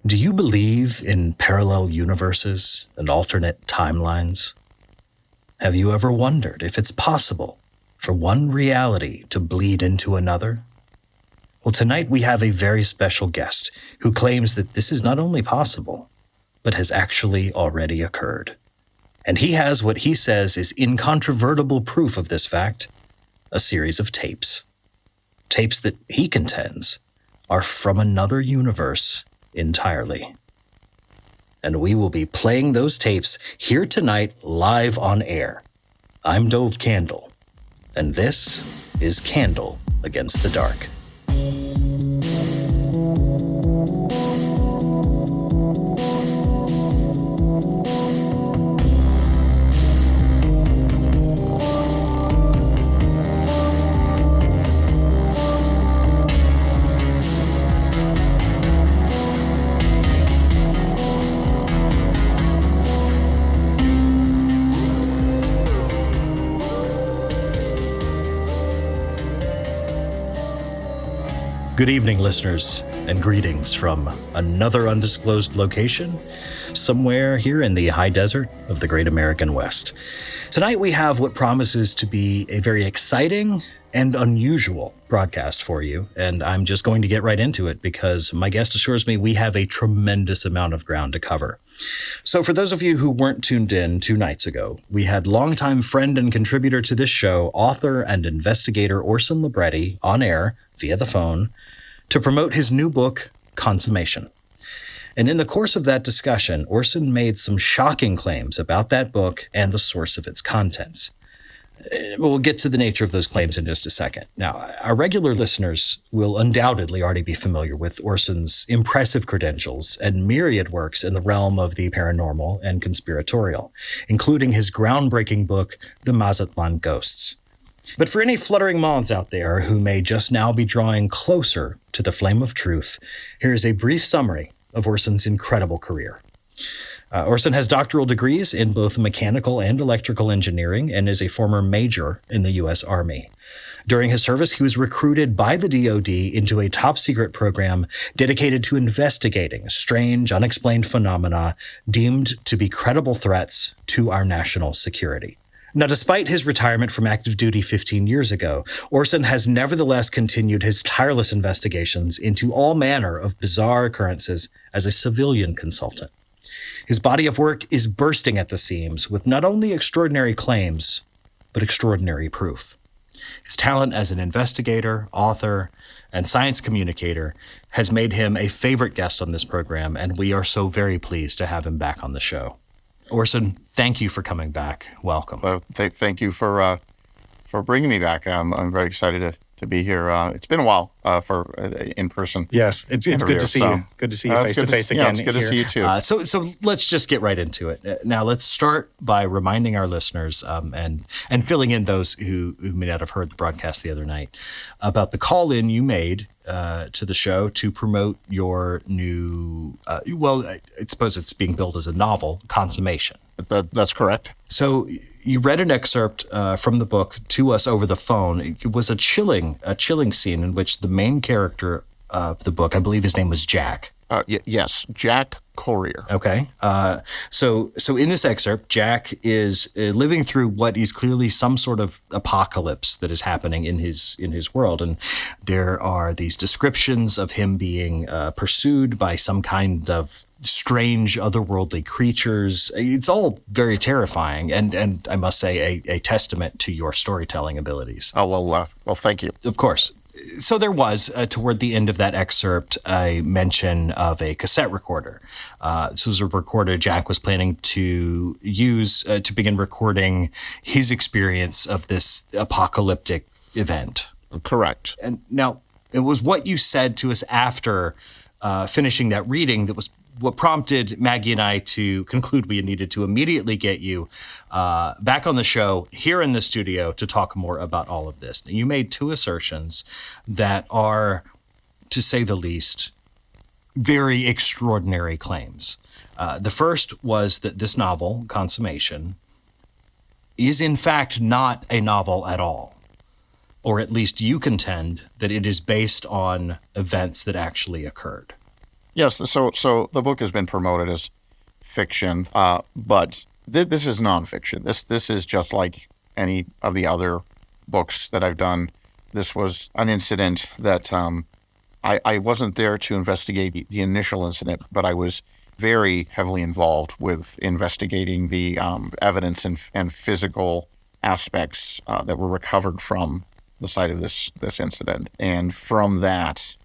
Do you believe in parallel universes and alternate timelines? Have you ever wondered if it's possible for one reality to bleed into another? Well, tonight we have a very special guest who claims that this is not only possible, but has actually already occurred. And he has what he says is incontrovertible proof of this fact, a series of tapes. Tapes that he contends are from another universe entirely. And we will be playing those tapes here tonight live on air. I'm Dov Kandel, and this is Candle Against the Dark. Good evening, listeners, and greetings from another undisclosed location, somewhere here in the high desert of the great American West. Tonight we have what promises to be a very exciting and unusual broadcast for you, and I'm just going to get right into it because my guest assures me we have a tremendous amount of ground to cover. So for those of you who weren't tuned in 2 nights ago, we had longtime friend and contributor to this show, author and investigator Orson Libretti, on air via the phone to promote his new book, Consummation. And in the course of that discussion, Orson made some shocking claims about that book and the source of its contents. We'll get to the nature of those claims in just a second. Now, our regular listeners will undoubtedly already be familiar with Orson's impressive credentials and myriad works in the realm of the paranormal and conspiratorial, including his groundbreaking book, The Mazatlan Ghosts. But for any fluttering moths out there who may just now be drawing closer to the flame of truth, here is a brief summary of Orson's incredible career. Orson has doctoral degrees in both mechanical and electrical engineering and is a former major in the U.S. Army. During his service, he was recruited by the DoD into a top-secret program dedicated to investigating strange, unexplained phenomena deemed to be credible threats to our national security. Now, despite his retirement from active duty 15 years ago, Orson has nevertheless continued his tireless investigations into all manner of bizarre occurrences as a civilian consultant. His body of work is bursting at the seams with not only extraordinary claims, but extraordinary proof. His talent as an investigator, author, and science communicator has made him a favorite guest on this program, and we are so very pleased to have him back on the show. Orson, thank you for coming back. Welcome. Well, thank you for bringing me back. I'm very excited to be here. It's been a while for in person. Yes, it's good to see you. Good to see you face to face again. Yeah, it's good to see you too. So let's just get right into it. Now let's start by reminding our listeners and filling in those who may not have heard the broadcast the other night about the call-in you made to the show to promote your new, I suppose it's being billed as a novel, Consummation. That's correct. So you read an excerpt from the book to us over the phone. It was a chilling scene in which the main character of the book, I believe his name was Jack. Yes, Jack Courier. Okay. So in this excerpt, Jack is living through what is clearly some sort of apocalypse that is happening in his world, and there are these descriptions of him being pursued by some kind of strange otherworldly creatures. It's all very terrifying, and I must say a testament to your storytelling abilities. Oh well, thank you. Of course. So there was, toward the end of that excerpt, a mention of a cassette recorder. This was a recorder Jack was planning to use to begin recording his experience of this apocalyptic event. Correct. And now, it was what you said to us after finishing that reading that was what prompted Maggie and I to conclude we needed to immediately get you back on the show here in the studio to talk more about all of this. Now, you made 2 assertions that are, to say the least, very extraordinary claims. The first was that this novel, Consummation, is in fact not a novel at all. Or at least you contend that it is based on events that actually occurred. Yes. So the book has been promoted as fiction, but this is nonfiction. This is just like any of the other books that I've done. This was an incident that I wasn't there to investigate the initial incident, but I was very heavily involved with investigating the evidence and physical aspects that were recovered from the site of this incident. And from that,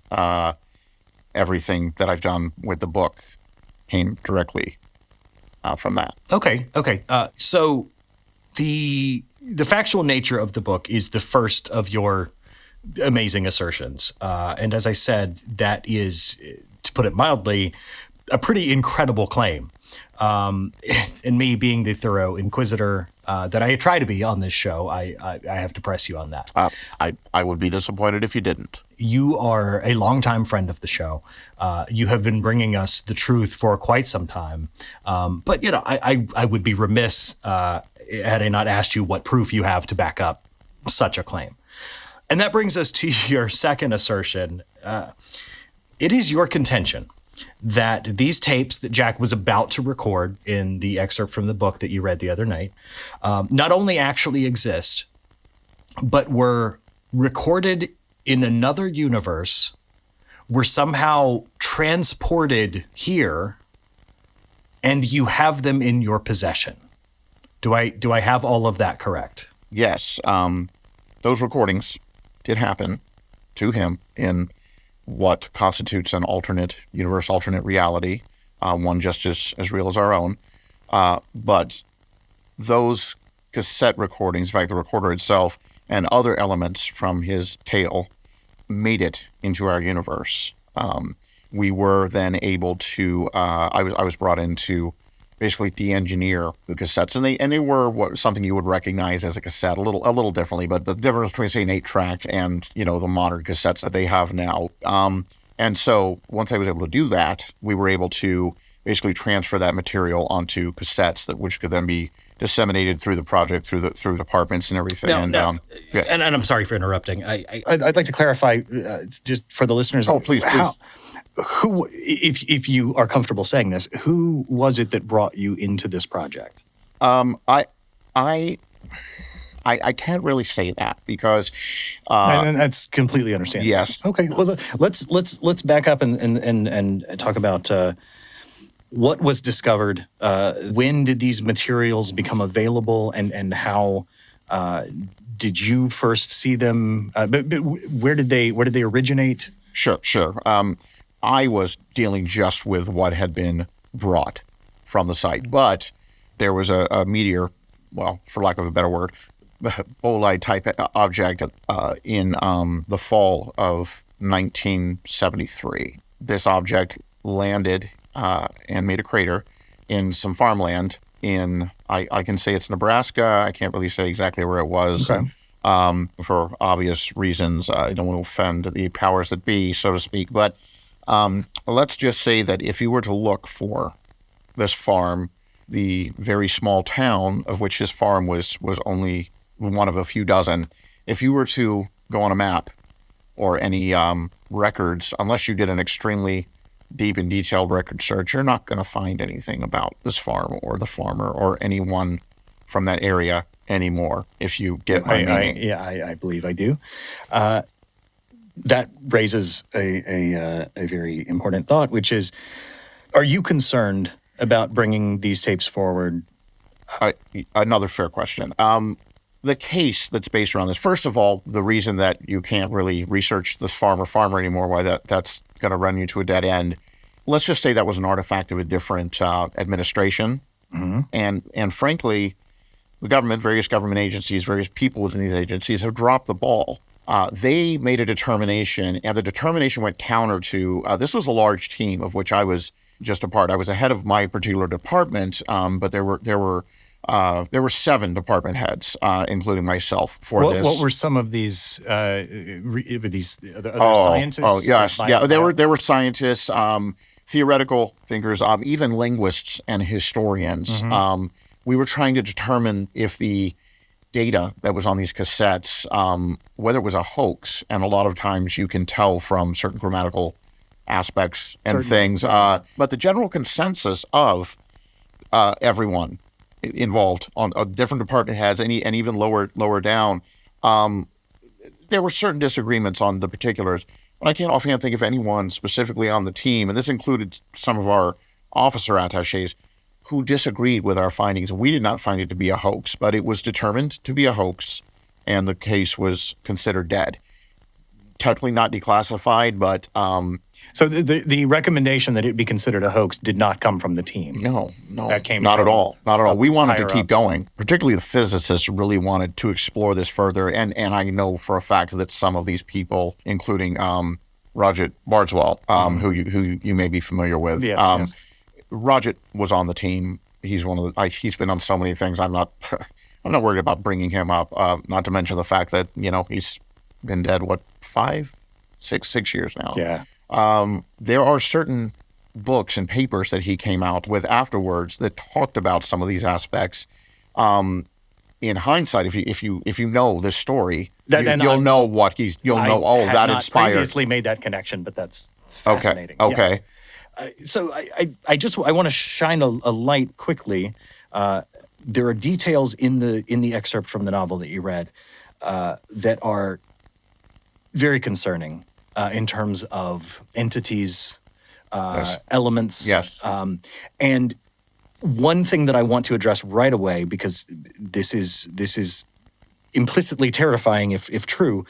everything that I've done with the book came directly from that. Okay. So the factual nature of the book is the first of your amazing assertions. And as I said, that is, to put it mildly, a pretty incredible claim. And me being the thorough inquisitor that I try to be on this show, I have to press you on that. I would be disappointed if you didn't. You are a longtime friend of the show. You have been bringing us the truth for quite some time. But, I would be remiss had I not asked you what proof you have to back up such a claim. And that brings us to your second assertion. It is your contention that these tapes that Jack was about to record in the excerpt from the book that you read the other night not only actually exist, but were recorded in another universe, were somehow transported here, and you have them in your possession. Do I have all of that correct? Yes. Those recordings did happen to him in what constitutes an alternate universe, alternate reality, one just as real as our own. But those cassette recordings, in fact, the recorder itself and other elements from his tale made it into our universe. We were then able to, I was brought in to basically de-engineer the cassettes, and they were something you would recognize as a cassette a little differently, but the difference between, say, an 8-track and the modern cassettes that they have now. And so once I was able to do that, we were able to basically transfer that material onto cassettes which could then be disseminated through the project, through the departments and everything. And I'm sorry for interrupting. I'd like to clarify just for the listeners. Oh, please. Who, if you are comfortable saying this, who was it that brought you into this project? I can't really say that because and that's completely understandable. Yes. Okay. Well, let's back up and talk about what was discovered. When did these materials become available, and how did you first see them? But where did they originate? Sure. I was dealing just with what had been brought from the site, but there was a meteor, well, for lack of a better word, bolide type object in the fall of 1973. This object landed and made a crater in some farmland in, I can say it's Nebraska. I can't really say exactly where it was. Okay. For obvious reasons. I don't want to offend the powers that be, so to speak, but let's just say that if you were to look for this farm, the very small town of which this farm was only one of a few dozen, if you were to go on a map or any records, unless you did an extremely deep and detailed record search, you're not going to find anything about this farm or the farmer or anyone from that area anymore, if you get my meaning. I believe I do. That raises a very important thought, which is, are you concerned about bringing these tapes forward? Another fair question. The case that's based around this, first of all, the reason that you can't really research this farmer anymore, why that's going to run you to a dead end, let's just say that was an artifact of a different administration. Mm-hmm. And frankly, the government, various government agencies, various people within these agencies have dropped the ball. They made a determination, and the determination went counter to, this was a large team of which I was just a part. I was the head of my particular department, but there were 7 department heads, including myself, for this. What were some of these? These other scientists? Oh, yes, yeah. There were scientists, theoretical thinkers, even linguists and historians. Mm-hmm. We were trying to determine if the data that was on these cassettes, whether it was a hoax, and a lot of times you can tell from certain grammatical aspects and Certainly. things. But the general consensus of everyone involved on different department heads and even lower down, there were certain disagreements on the particulars. But I can't offhand think of anyone specifically on the team, and this included some of our officer attachés, who disagreed with our findings. We did not find it to be a hoax, but it was determined to be a hoax, and the case was considered dead. Technically not declassified, but So the recommendation that it be considered a hoax did not come from the team. no, That came not at from all. Not at all. We wanted to higher keep ups. going. Particularly the physicists really wanted to explore this further, and I know for a fact that some of these people, including Roger Bardswell, who you may be familiar with. Yes, yes. Roger was on the team. He's one of the. He's been on so many things. I'm not worried about bringing him up. Not to mention the fact that he's been dead 6 years now. Yeah. There are certain books and papers that he came out with afterwards that talked about some of these aspects. In hindsight, if you know this story, you'll know what you'll know. Oh, had that not inspired. previously made that connection, but that's fascinating. Okay. Yeah. So I want to shine a light quickly. There are details in the excerpt from the novel that you read that are very concerning in terms of entities, Yes. elements. Yes. And one thing that I want to address right away, because this is implicitly terrifying if true.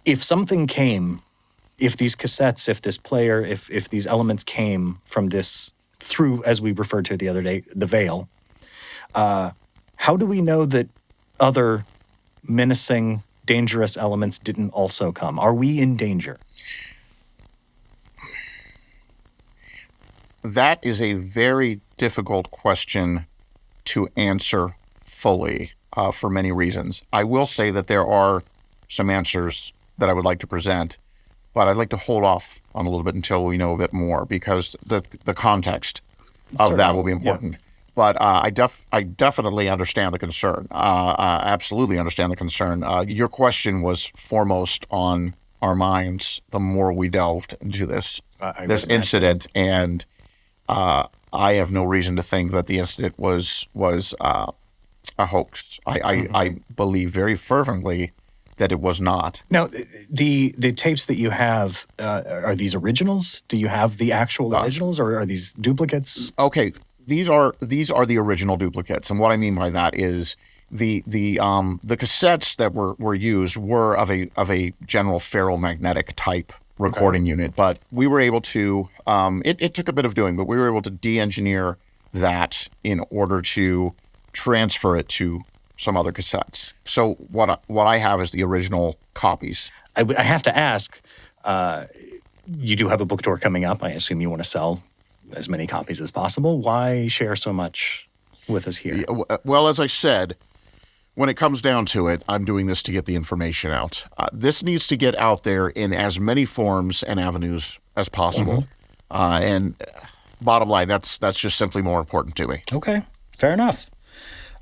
If something came, if these cassettes, if this player, if these elements came from this through, as we referred to it the other day, the veil, how do we know that other menacing, dangerous elements didn't also come? Are we in danger? That is a very difficult question to answer fully for many reasons. I will say that there are some answers that I would like to present, but I'd like to hold off on a little bit until we know a bit more, because the context of that will be important. Yeah. But I definitely understand the concern. Absolutely understand the concern. Your question was foremost on our minds the more we delved into this incident, and I have no reason to think that the incident was a hoax. I believe very fervently that it was not. Now, the tapes that you have, are these originals? Do you have the actual originals, or are these duplicates? Okay, these are the original duplicates, and what I mean by that is the cassettes that were used were of a general ferromagnetic type recording unit, but we were able to. It took a bit of doing, but we were able to de-engineer that in order to transfer it to some other cassettes. So what I have is the original copies. I have to ask, you do have a book tour coming up. I assume you want to sell as many copies as possible. Why share so much with us here? Well, as I said, when it comes down to it, I'm doing this to get the information out. This needs to get out there in as many forms and avenues as possible. Mm-hmm. And bottom line, that's just simply more important to me. Okay, fair enough.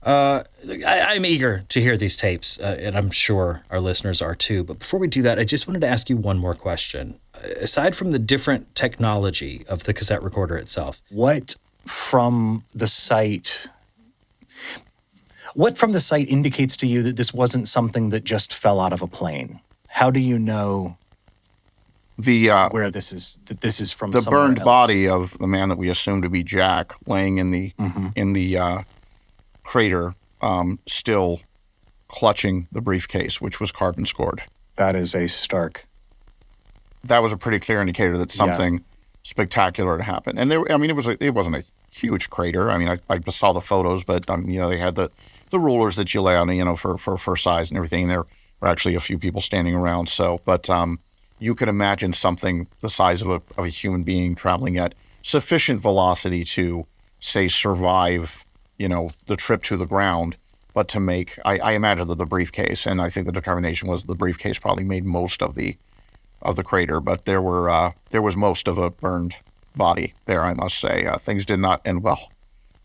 I'm eager to hear these tapes, and I'm sure our listeners are too. But before we do that, I just wanted to ask you one more question. Aside from the different technology of the cassette recorder itself, what from the site indicates to you that this wasn't something that just fell out of a plane? How do you know where this is from? The burned else? Body of the man that we assume to be Jack, laying in the crater, still clutching the briefcase, which was carbon scored. That is a stark. That was a pretty clear indicator that something spectacular had happened. And it wasn't a huge crater. I mean, I just saw the photos, but they had the rulers that you lay on, for size and everything. There were actually a few people standing around. So, but you could imagine something the size of a human being traveling at sufficient velocity to, say, survive the trip to the ground, but to make, I imagine that the briefcase, and I think the determination was the briefcase probably made most of the crater, but there was most of a burned body there, I must say. Things did not end well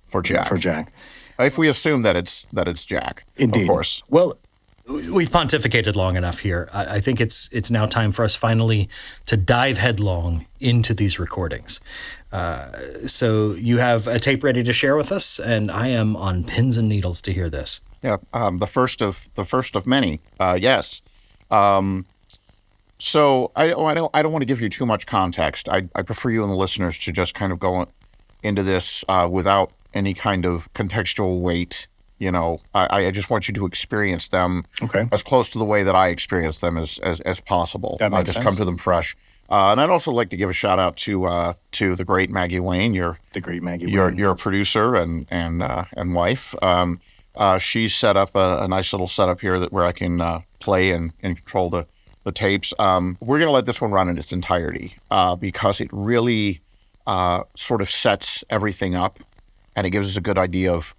for Jack. For Jack. If we assume that it's Jack, indeed. Of course. Well, We've pontificated long enough here. I think it's now time for us finally to dive headlong into these recordings. So you have a tape ready to share with us, and I am on pins and needles to hear this. Yeah, the first of many. Yes. So I don't want to give you too much context. I prefer you and the listeners to just kind of go into this without any kind of contextual weight. You know, I just want you to experience them as close to the way that I experience them as possible. That makes just sense. come to them fresh. And I'd also like to give a shout out to the great Maggie Wayne, your producer and wife. She set up a nice little setup here where I can play and control the tapes. We're going to let this one run in its entirety because it really sort of sets everything up, and it gives us a good idea of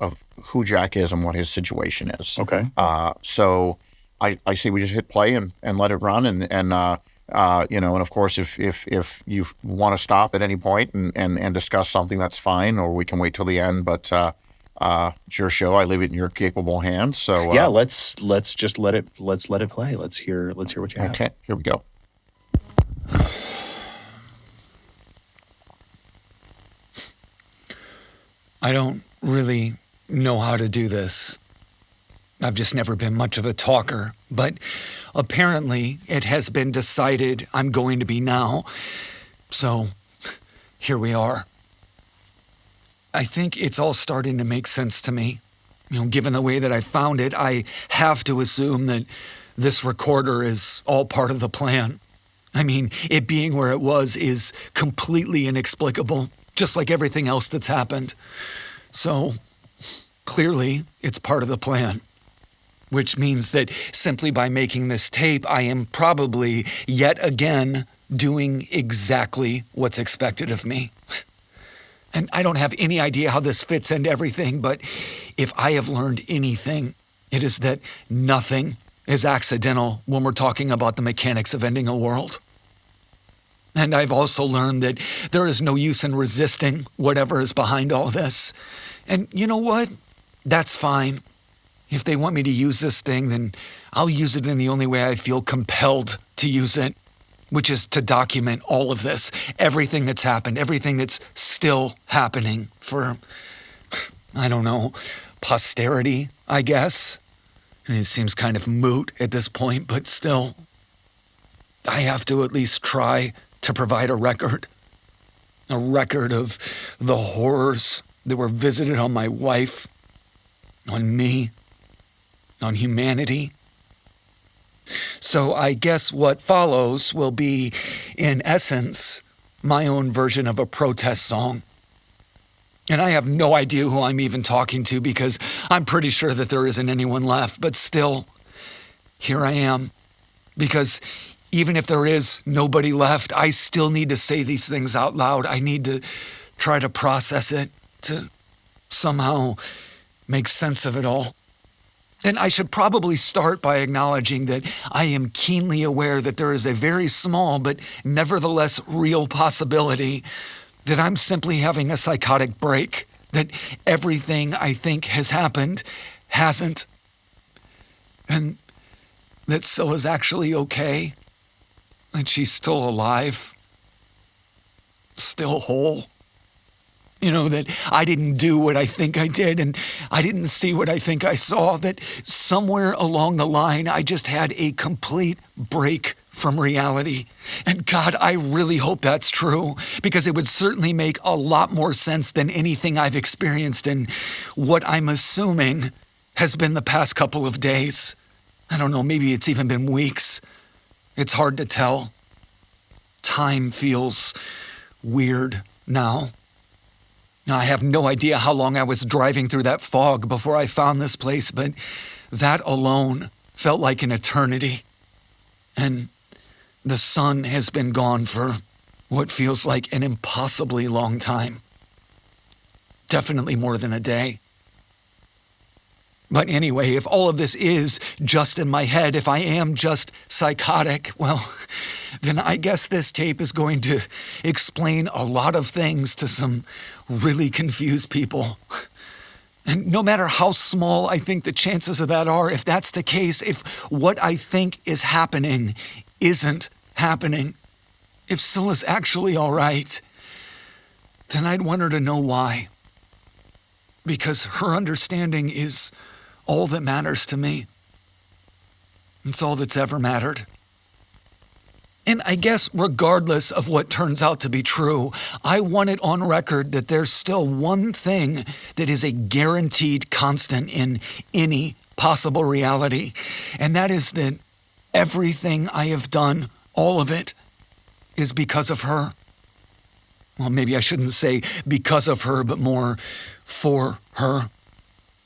who Jack is and what his situation is. Okay. So I say we just hit play and let it run, and you know, and of course, if you want to stop at any point and discuss something, that's fine, or we can wait till the end. But it's your show. I leave it in your capable hands. So yeah, let's just let it play. Let's hear what you have. Okay, here we go. I don't really know how to do this. I've just never been much of a talker, but apparently it has been decided I'm going to be now. So here we are. I think it's all starting to make sense to me. You know, given the way that I found it, I have to assume that this recorder is all part of the plan. I mean, it being where it was is completely inexplicable, just like everything else that's happened. So clearly, it's part of the plan. Which means that simply by making this tape, I am probably yet again doing exactly what's expected of me. And I don't have any idea how this fits into everything, but if I have learned anything, it is that nothing is accidental when we're talking about the mechanics of ending a world. And I've also learned that there is no use in resisting whatever is behind all this. And you know what? That's fine. If they want me to use this thing, then I'll use it in the only way I feel compelled to use it, which is to document all of this, everything that's happened, everything that's still happening for, I don't know, posterity, I guess. I mean, it seems kind of moot at this point, but still, I have to at least try to provide a record of the horrors that were visited on my wife, on me, on humanity. So I guess what follows will be, in essence, my own version of a protest song. And I have no idea who I'm even talking to because I'm pretty sure that there isn't anyone left. But still, here I am. Because even if there is nobody left, I still need to say these things out loud. I need to try to process it, to somehow make sense of it all. And I should probably start by acknowledging that I am keenly aware that there is a very small but nevertheless real possibility that I'm simply having a psychotic break, that everything I think has happened hasn't, and that Scylla's actually okay, and she's still alive, still whole. You know, that I didn't do what I think I did, and I didn't see what I think I saw, that somewhere along the line, I just had a complete break from reality. And God, I really hope that's true, because it would certainly make a lot more sense than anything I've experienced in what I'm assuming has been the past couple of days. I don't know, maybe it's even been weeks. It's hard to tell. Time feels weird now. Now, I have no idea how long I was driving through that fog before I found this place, but that alone felt like an eternity. And the sun has been gone for what feels like an impossibly long time. Definitely more than a day. But anyway, if all of this is just in my head, if I am just psychotic, well, then I guess this tape is going to explain a lot of things to some really confused people. And no matter how small I think the chances of that are, if that's the case, if what I think is happening isn't happening, if Scylla's actually all right, then I'd want her to know why. Because her understanding is all that matters to me. It's all that's ever mattered. And I guess regardless of what turns out to be true, I want it on record that there's still one thing that is a guaranteed constant in any possible reality. And that is that everything I have done, all of it, is because of her. Well, maybe I shouldn't say because of her, but more for her.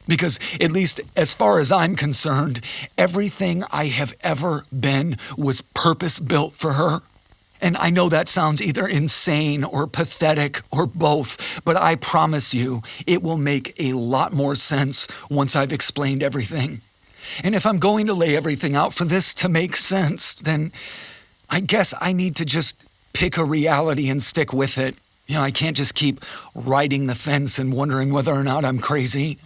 Because at least as far as I'm concerned, everything I have ever been was purpose-built for her. And I know that sounds either insane or pathetic or both, but I promise you it will make a lot more sense once I've explained everything. And if I'm going to lay everything out for this to make sense, then I guess I need to just pick a reality and stick with it. I can't just keep riding the fence and wondering whether or not I'm crazy.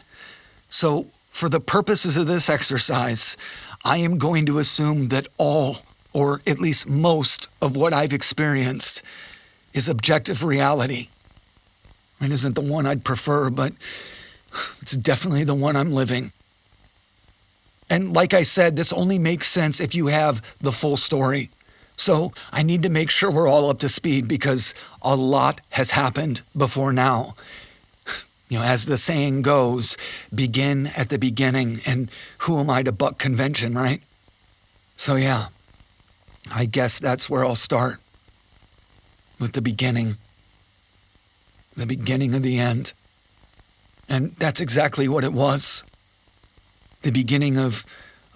So, for the purposes of this exercise, I am going to assume that all, or at least most, of what I've experienced is objective reality. It isn't the one I'd prefer, but it's definitely the one I'm living. And like I said, this only makes sense if you have the full story. So, I need to make sure we're all up to speed because a lot has happened before now. As the saying goes, begin at the beginning, and who am I to buck convention, right? So yeah, I guess that's where I'll start, with the beginning of the end. And that's exactly what it was. The beginning of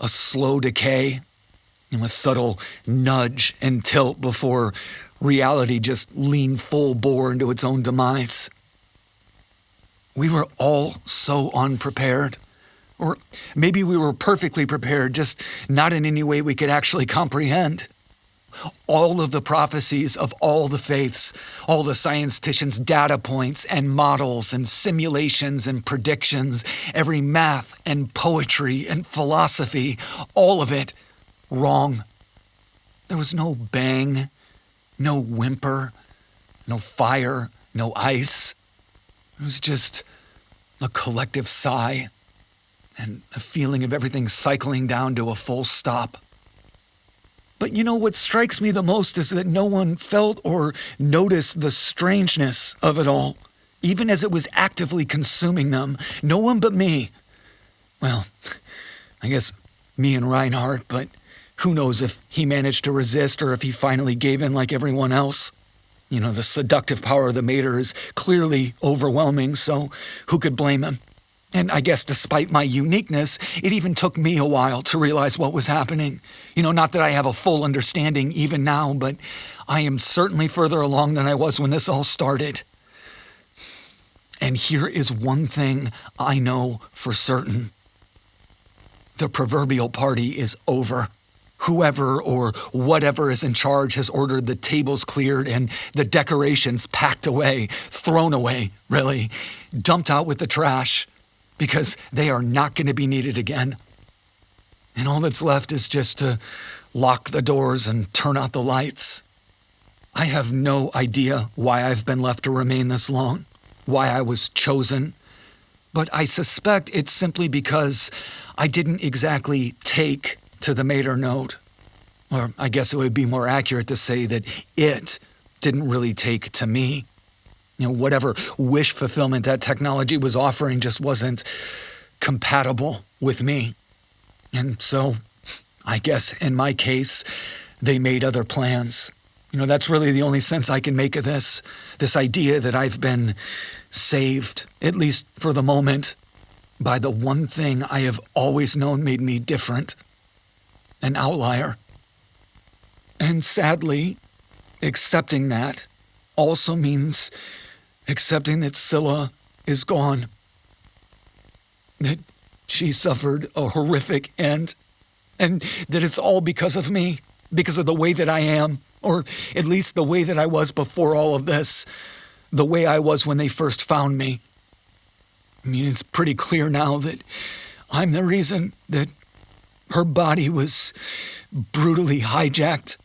a slow decay, a subtle nudge and tilt before reality just leaned full bore into its own demise. We were all so unprepared. Or maybe we were perfectly prepared, just not in any way we could actually comprehend. All of the prophecies of all the faiths, all the scienticians' data points and models and simulations and predictions, every math and poetry and philosophy, all of it wrong. There was no bang, no whimper, no fire, no ice. It was just a collective sigh and a feeling of everything cycling down to a full stop. But what strikes me the most is that no one felt or noticed the strangeness of it all, even as it was actively consuming them. No one but me. Well, I guess me and Reinhardt, but who knows if he managed to resist or if he finally gave in like everyone else. The seductive power of the Mater is clearly overwhelming, so who could blame him? And I guess despite my uniqueness, it even took me a while to realize what was happening. Not that I have a full understanding even now, but I am certainly further along than I was when this all started. And here is one thing I know for certain. The proverbial party is over. Whoever or whatever is in charge has ordered the tables cleared and the decorations packed away, thrown away, really, dumped out with the trash, because they are not going to be needed again. And all that's left is just to lock the doors and turn out the lights. I have no idea why I've been left to remain this long, why I was chosen, but I suspect it's simply because I didn't exactly take to the Mater node. Or I guess it would be more accurate to say that it didn't really take to me. Whatever wish fulfillment that technology was offering just wasn't compatible with me. And so, I guess in my case, they made other plans. That's really the only sense I can make of this idea that I've been saved, at least for the moment, by the one thing I have always known made me different. An outlier. And sadly, accepting that also means accepting that Scylla is gone. That she suffered a horrific end. And that it's all because of me, because of the way that I am, or at least the way that I was before all of this, the way I was when they first found me. I mean, it's pretty clear now that I'm the reason that her body was brutally hijacked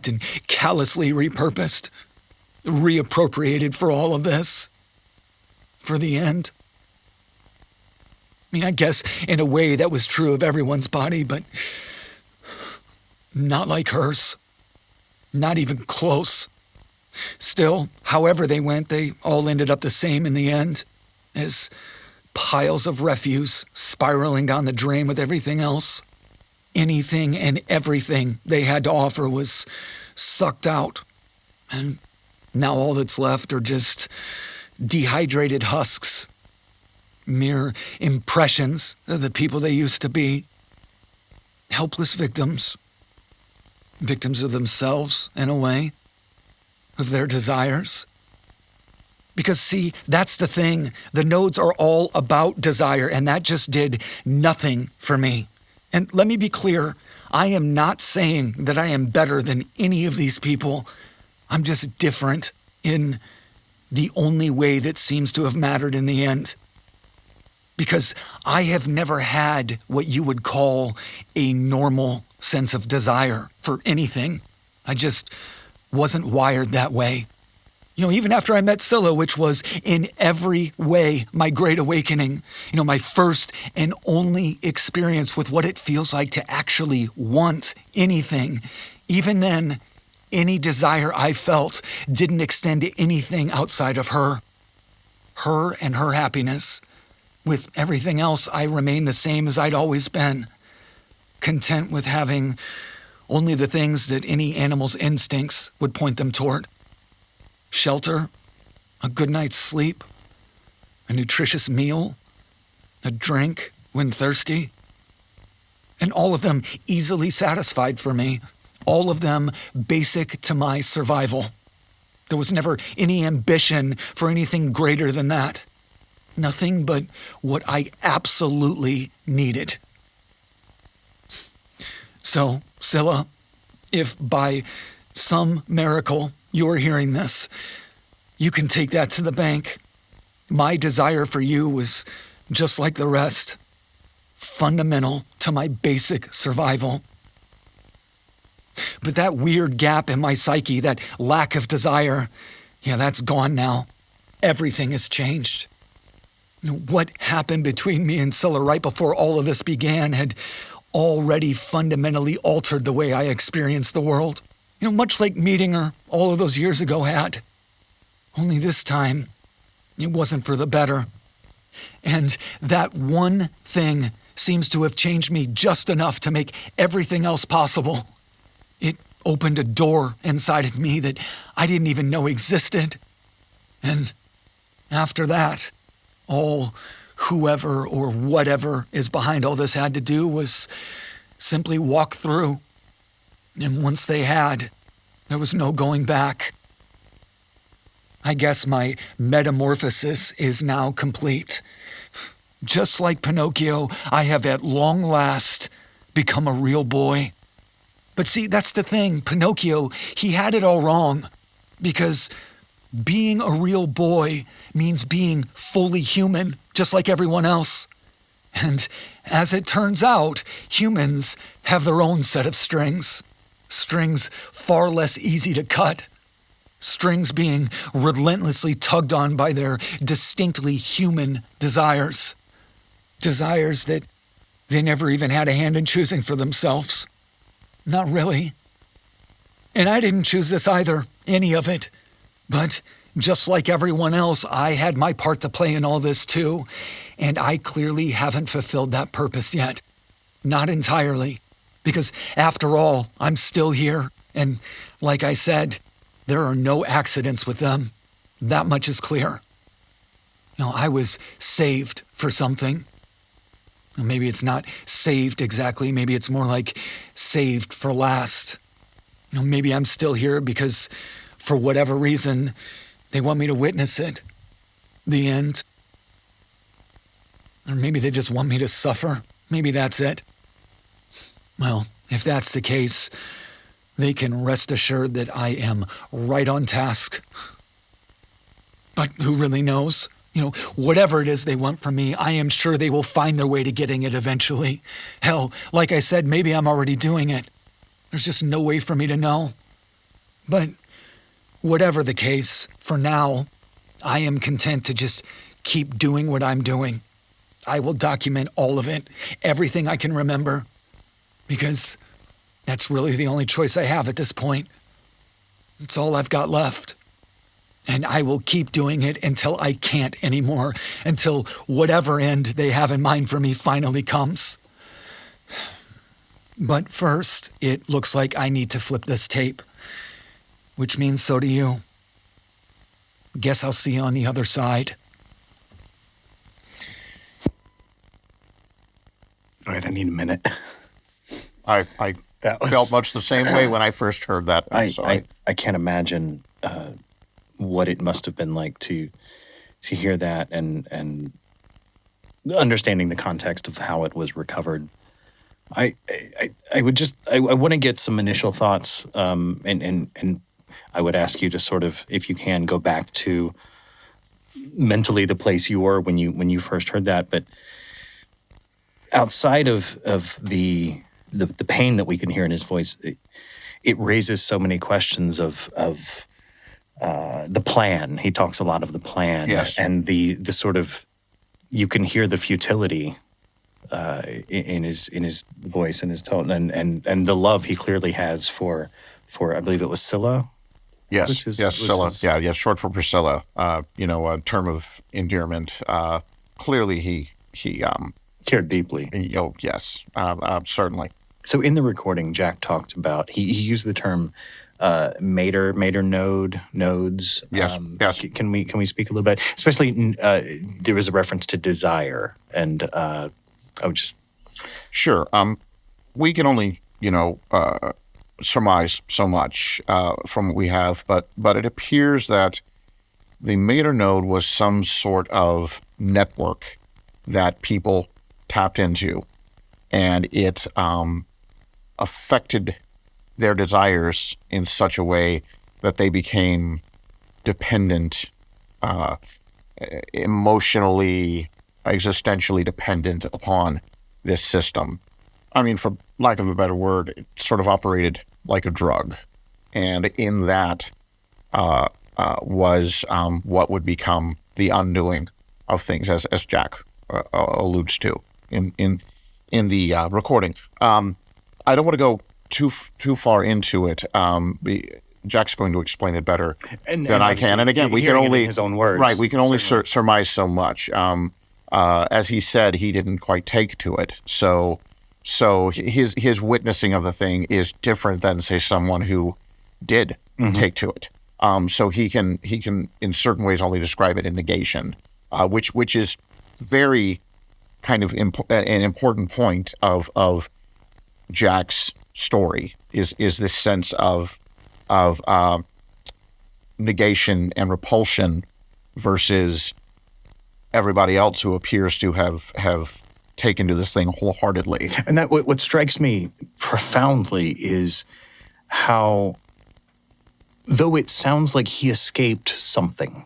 and callously repurposed, reappropriated for all of this, for the end. I mean, I guess in a way that was true of everyone's body, but not like hers. Not even close. Still, however they went, they all ended up the same in the end, as piles of refuse spiraling down the drain with everything else. Anything and everything they had to offer was sucked out. And now all that's left are just dehydrated husks. Mere impressions of the people they used to be. Helpless victims. Victims of themselves, in a way. Of their desires. Because, see, that's the thing. The nodes are all about desire, and that just did nothing for me. And let me be clear, I am not saying that I am better than any of these people. I'm just different in the only way that seems to have mattered in the end. Because I have never had what you would call a normal sense of desire for anything. I just wasn't wired that way. You know, even after I met Scylla, which was in every way my great awakening, you know, my first and only experience with what it feels like to actually want anything, even then, any desire I felt didn't extend to anything outside of her. Her and her happiness. With everything else, I remained the same as I'd always been, content with having only the things that any animal's instincts would point them toward. Shelter, a good night's sleep, a nutritious meal, a drink when thirsty, and all of them easily satisfied for me, all of them basic to my survival. There was never any ambition for anything greater than that. Nothing but what I absolutely needed. So, Scylla, if by some miracle you're hearing this, you can take that to the bank. My desire for you was just like the rest, fundamental to my basic survival. But that weird gap in my psyche, that lack of desire, yeah, that's gone now. Everything has changed. What happened between me and Scylla right before all of this began had already fundamentally altered the way I experienced the world. You know, much like meeting her all of those years ago had. Only this time, it wasn't for the better. And that one thing seems to have changed me just enough to make everything else possible. It opened a door inside of me that I didn't even know existed. And after that, all whoever or whatever is behind all this had to do was simply walk through. And once they had, there was no going back. I guess my metamorphosis is now complete. Just like Pinocchio, I have at long last become a real boy. But see, that's the thing. Pinocchio, he had it all wrong. Because being a real boy means being fully human, just like everyone else. And as it turns out, humans have their own set of strings. Strings far less easy to cut. Strings being relentlessly tugged on by their distinctly human desires. Desires that they never even had a hand in choosing for themselves. Not really. And I didn't choose this either, any of it. But just like everyone else, I had my part to play in all this too. And I clearly haven't fulfilled that purpose yet. Not entirely. Because after all, I'm still here. And like I said, there are no accidents with them. That much is clear. You know, I was saved for something. Maybe it's not saved exactly. Maybe it's more like saved for last. You know, maybe I'm still here because for whatever reason, they want me to witness it. The end. Or maybe they just want me to suffer. Maybe that's it. Well, if that's the case, they can rest assured that I am right on task. But who really knows? Whatever it is they want from me, I am sure they will find their way to getting it eventually. Hell, like I said, maybe I'm already doing it. There's just no way for me to know. But whatever the case, for now, I am content to just keep doing what I'm doing. I will document all of it, everything I can remember, because that's really the only choice I have at this point. It's all I've got left. And I will keep doing it until I can't anymore, until whatever end they have in mind for me finally comes. But first, it looks like I need to flip this tape, which means so do you. Guess I'll see you on the other side. All right, I need a minute. I felt much the same way when I first heard that. I can't imagine what it must have been like to hear that and understanding the context of how it was recovered. I want to get some initial thoughts, and I would ask you to sort of, if you can, go back to mentally the place you were when you first heard that. But outside of the pain that we can hear in his voice, it raises so many questions of the plan. He talks a lot of the plan, yes, and the sort of, you can hear the futility in his voice and his tone, and the love he clearly has for I believe it was Scylla. Yes, Scylla. Yeah, short for Priscilla. A term of endearment. Clearly, he cared deeply. Oh, yes, certainly. So in the recording, Jack talked about, he used the term mater nodes. Yes, yes. Can we speak a little bit? Especially, there was a reference to desire, and I would just... Sure. We can only, surmise so much from what we have, but it appears that the mater node was some sort of network that people tapped into, and it affected their desires in such a way that they became dependent, emotionally, existentially dependent upon this system. I mean, for lack of a better word, it sort of operated like a drug. And in that was what would become the undoing of things, as Jack alludes to in the recording. I don't want to go too far into it. Jack's going to explain it better than I can. And again, we can only, in his own words, right? We can only surmise so much. As he said, he didn't quite take to it. So his witnessing of the thing is different than, say, someone who did take to it. So he can in certain ways only describe it in negation, which is very kind of an important point of Jack's story is this sense of negation and repulsion versus everybody else who appears to have taken to this thing wholeheartedly. And that what strikes me profoundly is how, though it sounds like he escaped something,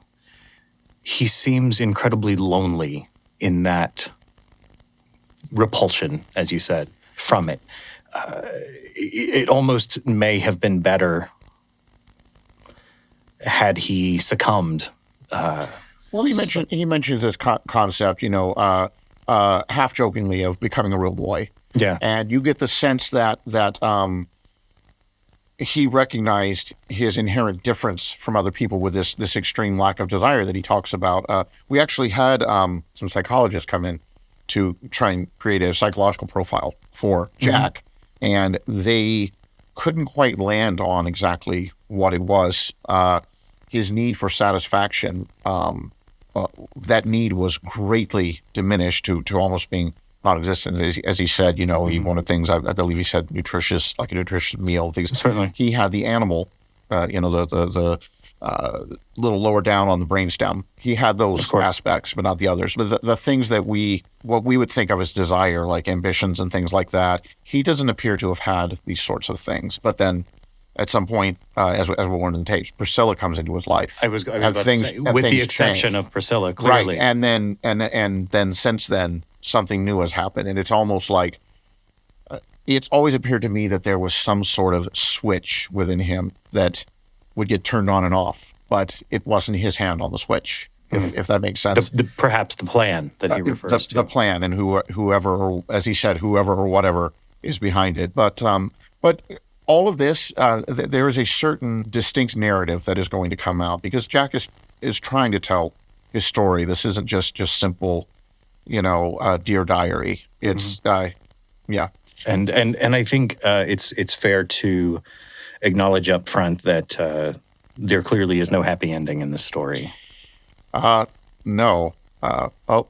he seems incredibly lonely in that repulsion, as you said, from it. It almost may have been better had he succumbed. Well, he mentions this concept, half jokingly, of becoming a real boy. Yeah, and you get the sense that he recognized his inherent difference from other people with this extreme lack of desire that he talks about. We actually had some psychologists come in to try and create a psychological profile for Jack, and they couldn't quite land on exactly what it was. His need for satisfaction, that need was greatly diminished to almost being non-existent. As he said, he wanted things, I believe he said nutritious, like a nutritious meal. Things. Certainly. He had the animal, the little lower down on the brainstem. He had those aspects, but not the others. But the things that what we would think of as desire, like ambitions and things like that, he doesn't appear to have had these sorts of things. But then at some point, as we learned in the tapes, Priscilla comes into his life. I was about to say, with the exception of Priscilla, clearly. Right, and then since then, something new has happened, and it's almost like it's always appeared to me that there was some sort of switch within him that would get turned on and off, but it wasn't his hand on the switch, if that makes sense. Perhaps the plan that he refers to. The plan, and whoever, as he said, whoever or whatever is behind it. But all of this, there is a certain distinct narrative that is going to come out, because Jack is trying to tell his story. This isn't just simple, Dear Diary. It's, yeah. And I think it's fair to acknowledge up front that there clearly is no happy ending in this story. No.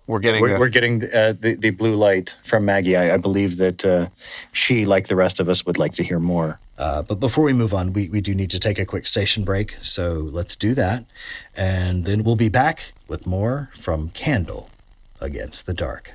We're getting the blue light from Maggie. I believe that she, like the rest of us, would like to hear more. But before we move on, we do need to take a quick station break. So let's do that. And then we'll be back with more from Candle Against the Dark.